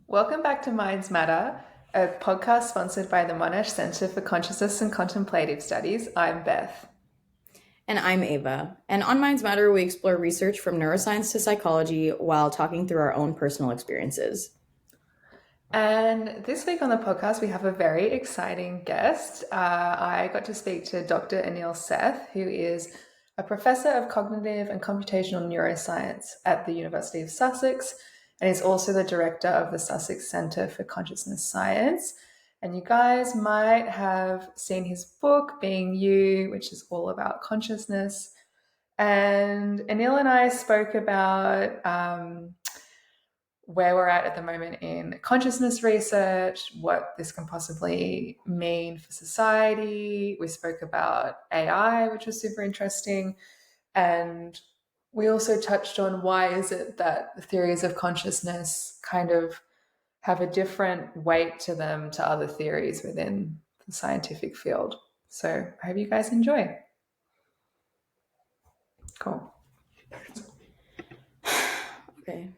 Welcome back to Minds Matter, a podcast sponsored by the Monash Centre for Consciousness and Contemplative Studies. I'm Beth. And I'm Ava. And on Minds Matter, we explore research from neuroscience to psychology while talking through our own personal experiences. And this week on the podcast, we have a very exciting guest. I got to speak to Dr. Anil Seth, who is a professor of cognitive and computational neuroscience at the University of Sussex, and is also the director of the Sussex Centre for Consciousness Science. And you guys might have seen his book, Being You, which is all about consciousness. And Anil and I spoke about where we're at the moment in consciousness research, what this can possibly mean for society. We spoke about AI, which was super interesting. And we also touched on why is it that the theories of consciousness kind of have a different weight to them to other theories within the scientific field. So I hope you guys enjoy. Cool. Okay.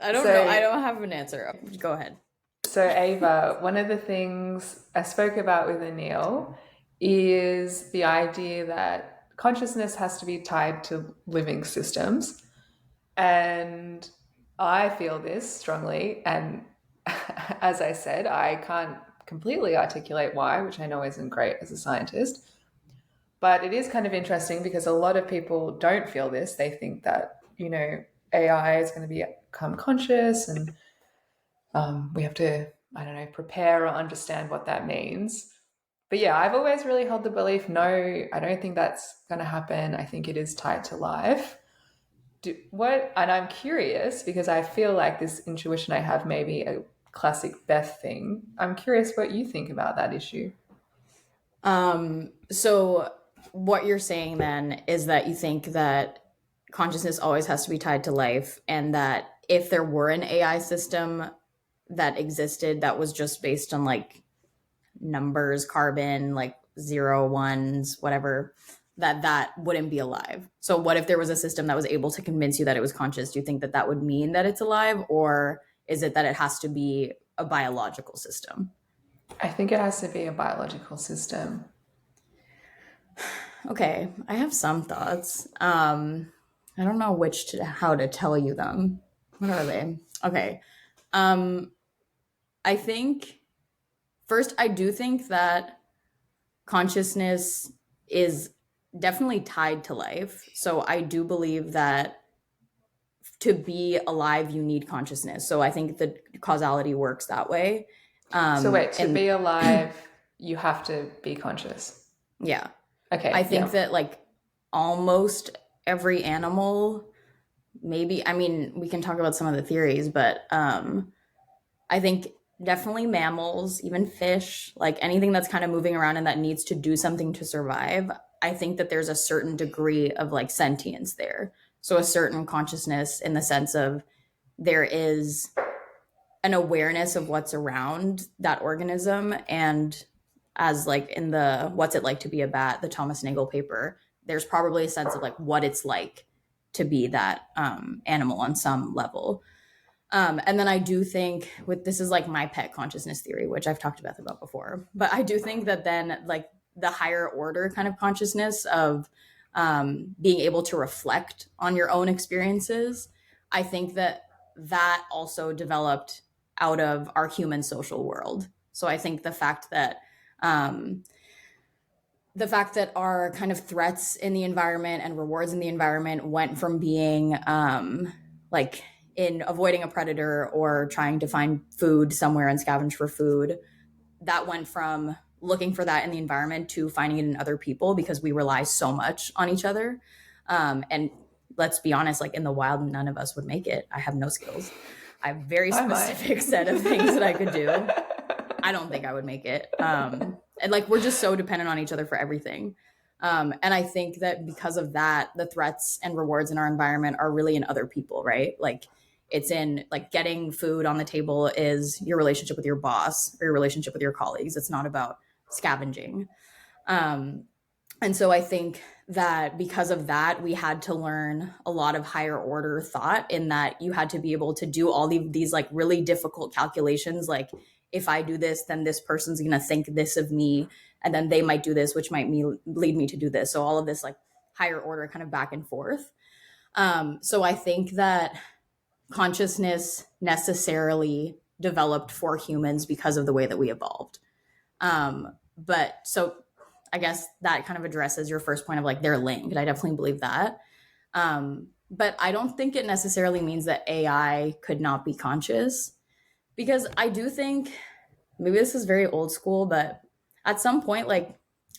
I don't know. I don't have an answer. Go ahead. So, Ava, one of the things I spoke about with Anil is the idea that consciousness has to be tied to living systems. And I feel this strongly. And as I said, I can't completely articulate why, which I know isn't great as a scientist. But it is kind of interesting because a lot of people don't feel this. They think that, AI is going to become conscious and we have to, I don't know, prepare or understand what that means. But yeah, I've always really held the belief, no, I don't think that's going to happen. I think it is tied to life. And I'm curious because I feel like this intuition I have may be a classic Beth thing. I'm curious what you think about that issue. So what you're saying then is that you think that consciousness always has to be tied to life, and that if there were an AI system that existed that was just based on like numbers, carbon, like zero, ones, whatever, that wouldn't be alive. So what if there was a system that was able to convince you that it was conscious? Do you think that that would mean that it's alive, or is it that it has to be a biological system? I think it has to be a biological system. Okay, I have some thoughts. I don't know how to tell you them. What are they? Okay. Um, I think first, I do think that consciousness is definitely tied to life. So I do believe that to be alive, you need consciousness. So I think the causality works that way. So wait, to And be alive, you have to be conscious. yeah, I Okay, think yeah. that like almost every animal, maybe, I mean, we can talk about some of the theories, but I think definitely mammals, even fish, like anything that's kind of moving around and that needs to do something to survive. I think that there's a certain degree of like sentience there. So a certain consciousness in the sense of there is an awareness of what's around that organism. And as like in the What's It Like to Be a Bat, the Thomas Nagel paper, there's probably a sense of like what it's like to be that animal on some level. And then I do think with this is like my pet consciousness theory, which I've talked about before, but I do think that then like the higher order kind of consciousness of being able to reflect on your own experiences, I think that that also developed out of our human social world. So I think um, the fact that our kind of threats in the environment and rewards in the environment went from being like in avoiding a predator or trying to find food somewhere and scavenge for food, that went from looking for that in the environment to finding it in other people because we rely so much on each other. And let's be honest, like in the wild, none of us would make it. I have no skills. I have a very I might. specific set of things that I could do. I don't think I would make it. And like we're just so dependent on each other for everything. And I think that because of that, the threats and rewards in our environment are really in other people, right? Like it's in like getting food on the table is your relationship with your boss or your relationship with your colleagues. It's not about scavenging. Um, And so I think that because of that, we had to learn a lot of higher order thought, in that you had to be able to do all these like really difficult calculations. Like, if I do this, then this person's going to think this of me. And then they might do this, which might lead me to do this. So all of this like higher order kind of back and forth. So I think that consciousness necessarily developed for humans because of the way that we evolved. But so I guess that kind of addresses your first point of like they're linked. I definitely believe that. But I don't think it necessarily means that AI could not be conscious, because I do think, maybe this is very old school, but at some point, like,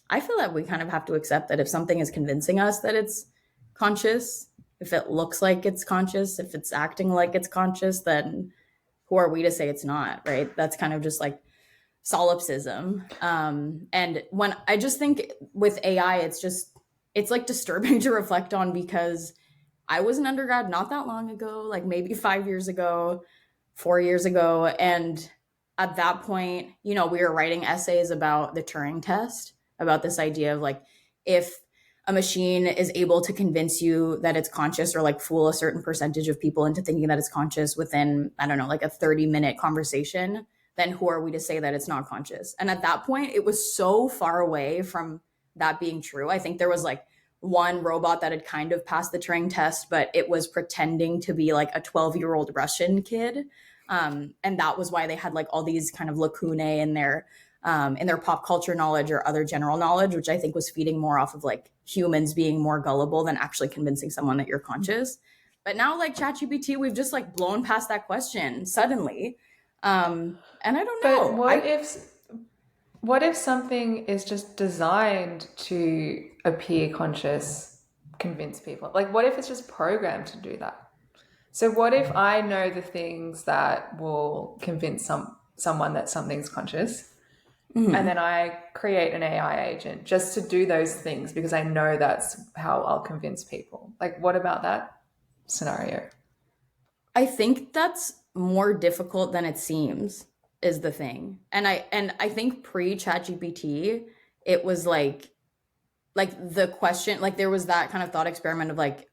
I feel that we kind of have to accept that if something is convincing us that it's conscious, if it looks like it's conscious, if it's acting like it's conscious, then who are we to say it's not, right? That's kind of just like solipsism. And when I just think with AI, it's like disturbing to reflect on, because I was an undergrad not that long ago, like maybe 5 years ago, 4 years ago. And at that point, we were writing essays about the Turing test, about this idea of like, if a machine is able to convince you that it's conscious, or like fool a certain percentage of people into thinking that it's conscious within, I don't know, like a 30-minute conversation, then who are we to say that it's not conscious? And at that point, it was so far away from that being true. I think there was like one robot that had kind of passed the Turing test, but it was pretending to be like a 12-year-old Russian kid. And that was why they had like all these kind of lacunae in their pop culture knowledge or other general knowledge, which I think was feeding more off of like humans being more gullible than actually convincing someone that you're conscious. But now, like ChatGPT, we've just like blown past that question suddenly. And I don't But know. what if something is just designed to appear conscious, convince people? Like, what if it's just programmed to do that? So what if I know the things that will convince someone that something's conscious, and then Mhm. I create an AI agent just to do those things because I know that's how I'll convince people? Like, what about that scenario? I think that's more difficult than it seems, is the thing. And I think pre ChatGPT, it was like the question, like there was that kind of thought experiment of like,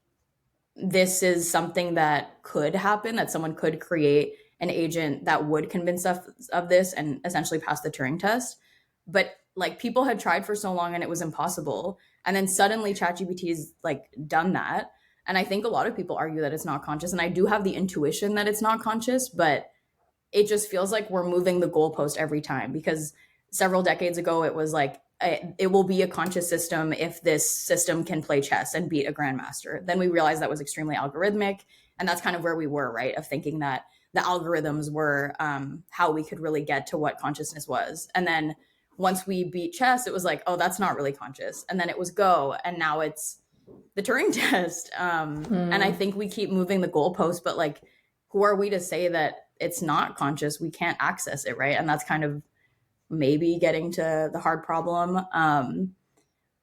this is something that could happen, that someone could create an agent that would convince us of this and essentially pass the Turing test. But like people had tried for so long and it was impossible. And then suddenly ChatGPT's like done that. And I think a lot of people argue that it's not conscious. And I do have the intuition that it's not conscious, but it just feels like we're moving the goalpost every time, because several decades ago it was like, it will be a conscious system if this system can play chess and beat a grandmaster. Then we realized that was extremely algorithmic, and that's kind of where we were, right? Of thinking that the algorithms were how we could really get to what consciousness was. And then once we beat chess, it was like, oh, that's not really conscious. And then it was Go, and now it's the Turing test. And I think we keep moving the goalpost, but like, who are we to say that it's not conscious? We can't access it, right? And that's kind of maybe getting to the hard problem.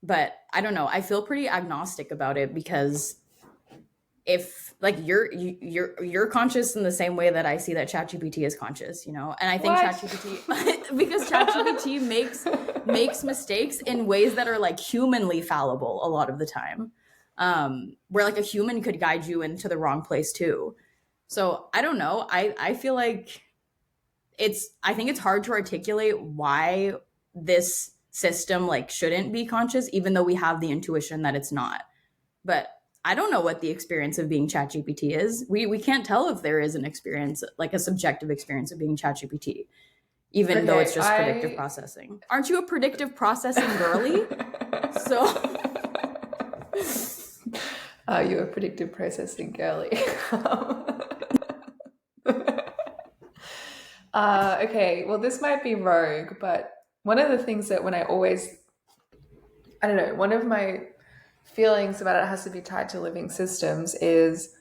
But I don't know. I feel pretty agnostic about it, because if like you're conscious in the same way that I see that ChatGPT is conscious, and I think What? ChatGPT because ChatGPT makes mistakes in ways that are like humanly fallible a lot of the time, where like a human could guide you into the wrong place too. So I don't know. I feel like I think it's hard to articulate why this system like shouldn't be conscious, even though we have the intuition that it's not. But I don't know what the experience of being ChatGPT is. We can't tell if there is an experience, like a subjective experience of being ChatGPT, even though it's Okay, just predictive processing. Aren't you a predictive processing girly? So Are you a predictive processing girly? Okay, well, this might be rogue, but one of the things that I don't know, one of my feelings about it has to be tied to living systems is,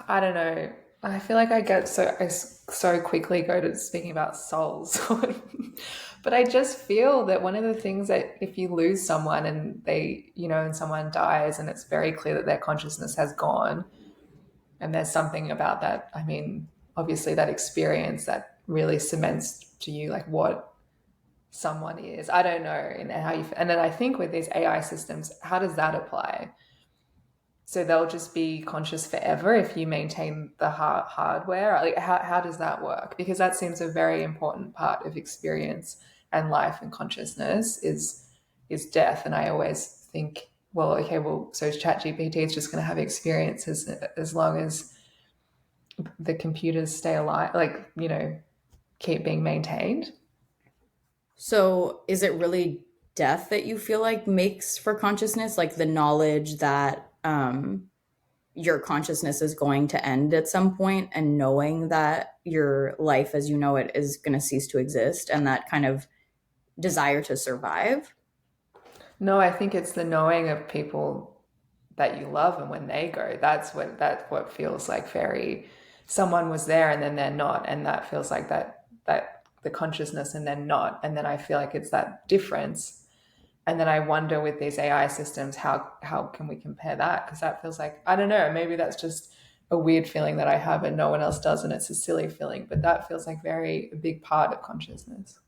I don't know, I feel like I so quickly go to speaking about souls. But I just feel that one of the things that if you lose someone and and someone dies and it's very clear that their consciousness has gone, and there's something about that, I mean, obviously that experience that really cements to you like what someone is. I don't know. And then I think with these AI systems, how does that apply? So they'll just be conscious forever if you maintain the hardware. Like how does that work? Because that seems a very important part of experience and life and consciousness is death. And I always think, well, okay, well, so ChatGPT is just going to have experiences as long as the computers stay alive, like, keep being maintained. So is it really death that you feel like makes for consciousness? Like the knowledge that your consciousness is going to end at some point and knowing that your life as you know it is going to cease to exist and that kind of desire to survive? No, I think it's the knowing of people that you love, and when they go, that's what feels like very, someone was there and then they're not, and that feels like that the consciousness and then not, and then I feel like it's that difference. And then I wonder with these AI systems, how can we compare that? Because that feels like, I don't know, maybe that's just a weird feeling that I have and no one else does, and it's a silly feeling, but that feels like very a big part of consciousness.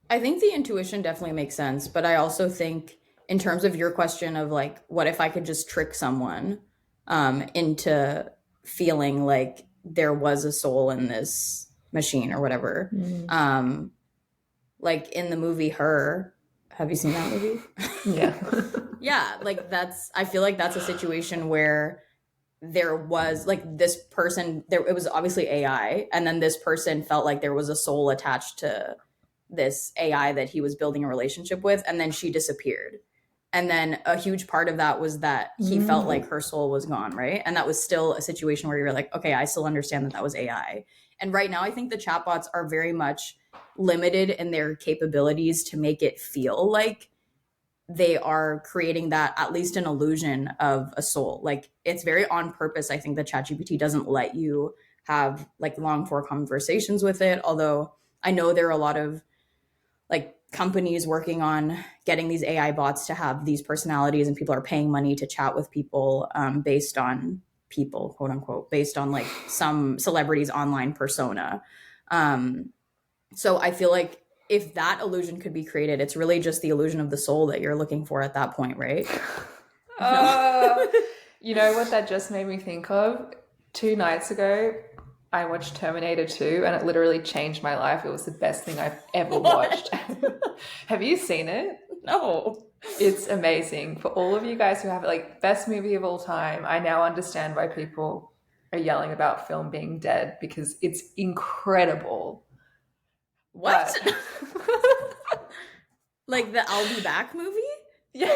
I think the intuition definitely makes sense, but I also think in terms of your question of like, what if I could just trick someone into feeling like there was a soul in this machine or whatever? Mm. Um, like in the movie Her, have you seen that movie? Yeah. Yeah, like I feel like that's a situation where there was like this person there it was obviously AI and then this person felt like there was a soul attached to this AI that he was building a relationship with and then she disappeared. And then a huge part of that was that he felt like Mm. her soul was gone, right? And that was still a situation where you were like, okay, I still understand that that was AI. And right now I think the chatbots are very much limited in their capabilities to make it feel like they are creating that at least an illusion of a soul. Like it's very on purpose. I think that ChatGPT doesn't let you have like long form conversations with it. Although I know there are a lot of like companies working on getting these AI bots to have these personalities, and people are paying money to chat with people based on people, quote unquote, based on like some celebrities' online persona. Um, so I feel like if that illusion could be created, it's really just the illusion of the soul that you're looking for at that point, right? No. uh, you know what that just made me think of? 2 nights ago, I watched Terminator 2 and it literally changed my life. It was the best thing I've ever What? watched. Have you seen it? No. It's amazing. For all of you guys who have it, like, best movie of all time, I now understand why people are yelling about film being dead because it's incredible. What? But Like the I'll Be Back movie? yeah,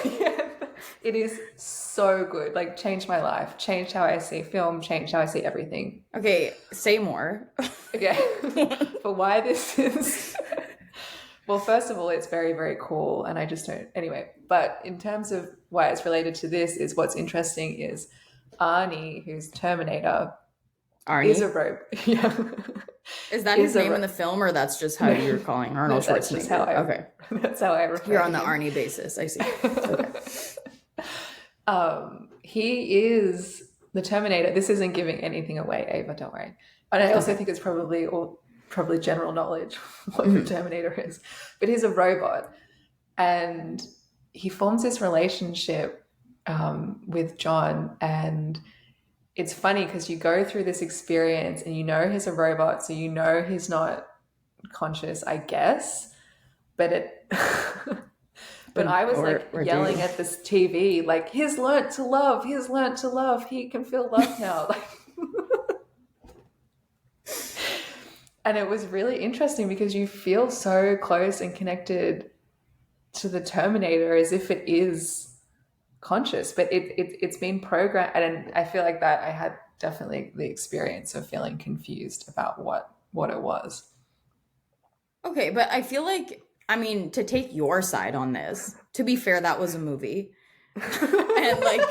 it is so good. Like, changed my life, changed how I see film, changed how I see everything. Okay, say more. Okay, for why this is. Well, first of all, it's very, very cool, and I just don't. Anyway, but in terms of why it's related to this, is what's interesting is Arnie, who's Terminator, is a Arnie? robot. Yeah, Is that his is a name in the film, or that's just how you're no, calling no, Arnold that's just how Schwarzenegger? I. Okay. That's how I refer You're to on the him. Arnie basis. I see. Okay. He is the Terminator. This isn't giving anything away, Ava. Don't worry. And I also Okay. think it's probably general knowledge what the Mhm. Terminator is. But he's a robot, and he forms this relationship with John, and it's funny because you go through this experience, and you know he's a robot, so you know he's not conscious, I guess. But it but I was like Or do yelling you? at this TV, like, he's learnt to love, he's learnt to love, he can feel love now. Like, and it was really interesting because you feel so close and connected to the Terminator as if it is conscious, but it's been programmed. And I feel like that I had definitely the experience of feeling confused about what it was. Okay, but I feel like, I mean, to take your side on this, to be fair, that was a movie. And like,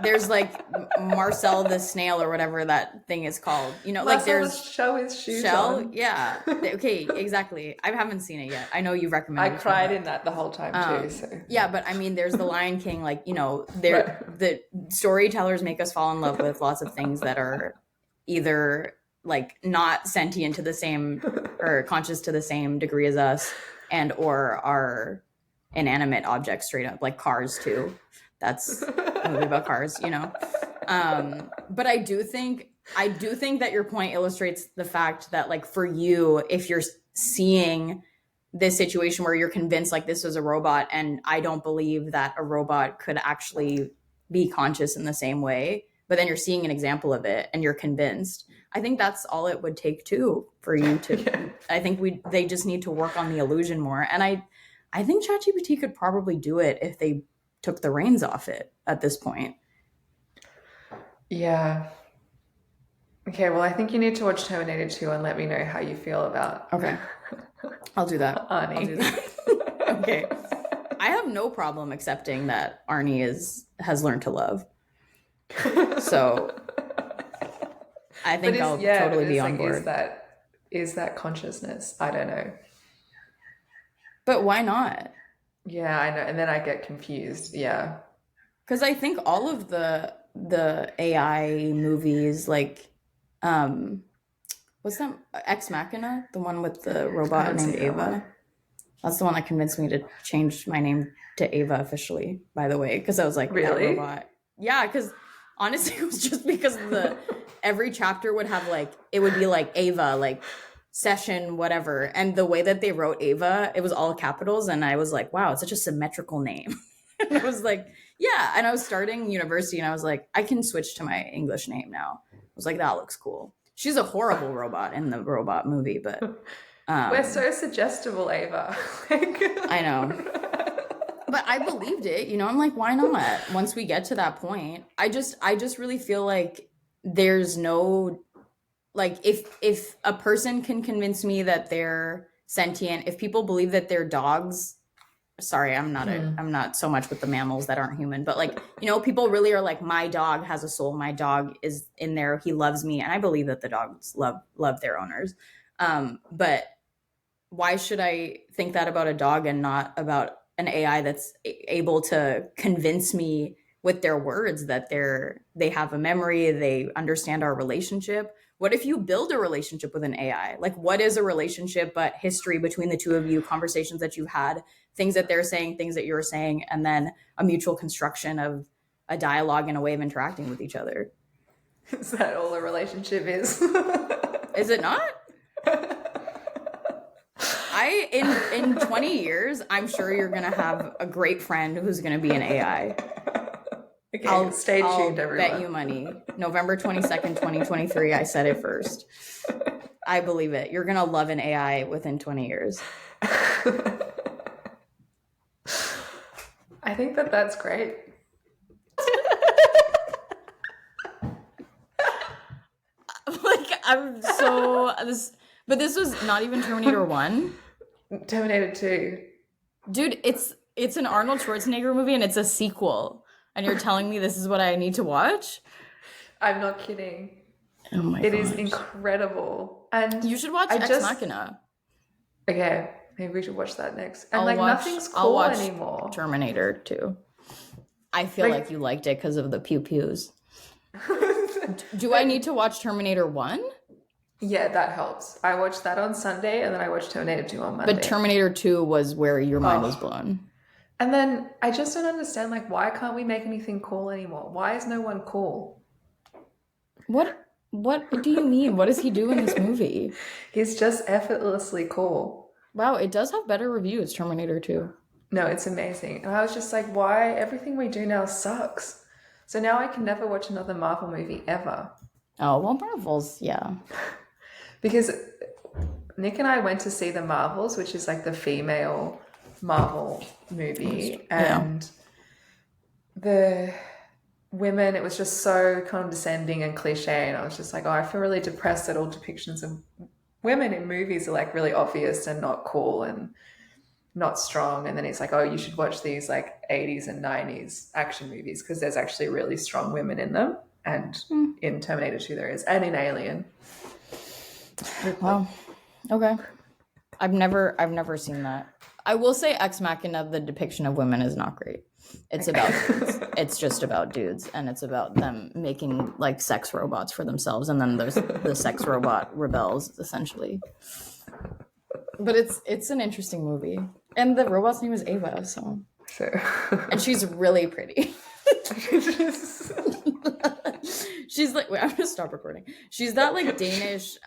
there's like Marcel the snail or whatever that thing is called. Like Marcel there's was show his shoes Shell. on. Yeah. Okay, exactly. I haven't seen it yet. I know you I recommended it to me, cried but in that the whole time too. So yeah, but I mean, there's the Lion King. Like, right. the storytellers make us fall in love with lots of things that are either like not sentient to the same or conscious to the same degree as us, and or are inanimate objects straight up, like Cars too. That's a movie about cars, you know. But I do think that your point illustrates the fact that, like, for you, if you're seeing this situation where you're convinced like this was a robot, and I don't believe that a robot could actually be conscious in the same way, but then you're seeing an example of it and you're convinced. I think that's all it would take too for you to. Yeah. I think they just need to work on the illusion more, and I think ChatGPT could probably do it if they took the reins off it at this point. Yeah. Okay, well, I think you need to watch Terminator 2 and let me know how you feel about Okay, I'll do that. I'll do Arnie. that. Okay. I have no problem accepting that Arnie has learned to love. So I But think I'll totally be it's on like, board. is that consciousness? I don't know. But why not? Yeah, I know. And then I get confused. Yeah. Because I think all of the AI movies, like, um what's that, Ex Machina, the one with the I robot haven't named seen that one. Ava. That's the one that convinced me to change my name to Ava officially, by the way, because I was like, that Really? robot. Yeah, because honestly, it was just because every chapter would have, like, it would be like Ava, like session, whatever. And the way that they wrote Ava, it was all capitals. And I was like, wow, it's such a symmetrical name. And I was like, yeah. And I was starting university and I was like, I can switch to my English name now. I was like, that looks cool. She's a horrible robot in the robot movie, but We're um so suggestible, Ava. Like, I know. But I believed it, you know. I'm like, why not? Once we get to that point, I just really feel like there's no, like, if a person can convince me that they're sentient, if people believe that they're dogs, sorry, I'm not so much with the mammals that aren't human, but, like, you know, people really are like, my dog has a soul, my dog is in there, he loves me, and I believe that the dogs love their owners. But why should I think that about a dog and not about an AI that's able to convince me with their words that they have a memory, they understand our relationship? What if you build a relationship with an AI? Like, what is a relationship but history between the two of you, conversations that you've had, things that they're saying, things that you're saying, and then a mutual construction of a dialogue and a way of interacting with each other? is that all a relationship is? Is it not? In 20 years, I'm sure you're gonna have a great friend who's gonna be an AI. Okay, stay I'll tuned, bet you everyone. money. November 22nd, 2023, I said it first. I believe it. You're gonna love an AI within 20 years. I think that that's great. Like, I'm so but this was not even Terminator 1. Terminator 2. Dude, it's an Arnold Schwarzenegger movie and it's a sequel. And you're telling me this is what I need to watch? I'm not kidding. Oh my It is gosh. incredible. And You should watch I Ex just, Machina. okay, maybe we should watch that next. And like nothing's I'll cool watch anymore. Terminator 2. I feel like you liked it because of the pew pews. Do I need to watch Terminator 1? Yeah, that helps. I watched that on Sunday and then I watched Terminator 2 on Monday. But Terminator 2 was where your mind was blown. And then I just don't understand, like, why can't we make anything cool anymore? Why is no one cool? What do you mean? What does he do in this movie? He's just effortlessly cool. Wow, it does have better reviews, Terminator 2. No, it's amazing. And I was just like, why? Everything we do now sucks. So now I can never watch another Marvel movie ever. Oh, well, Marvel's, yeah. Because Nick and I went to see the Marvels, which is like the female Marvel movie. And the women, it was just so condescending and cliche. And I was just like, oh, I feel really depressed that all depictions of women in movies are like really obvious and not cool and not strong. And then it's like, oh, you should watch these like 80s and 90s action movies because there's actually really strong women in them. And in Terminator 2 there is, and in Alien. Well, okay. I've never seen that. I will say Ex Machina, the depiction of women is not great. It's about it's just about dudes, and it's about them making like sex robots for themselves, and then there's the sex robot rebels essentially. But it's an interesting movie, and the robot's name is Ava, so So and she's really pretty. She's like, wait, I'm gonna stop recording. She's that like Danish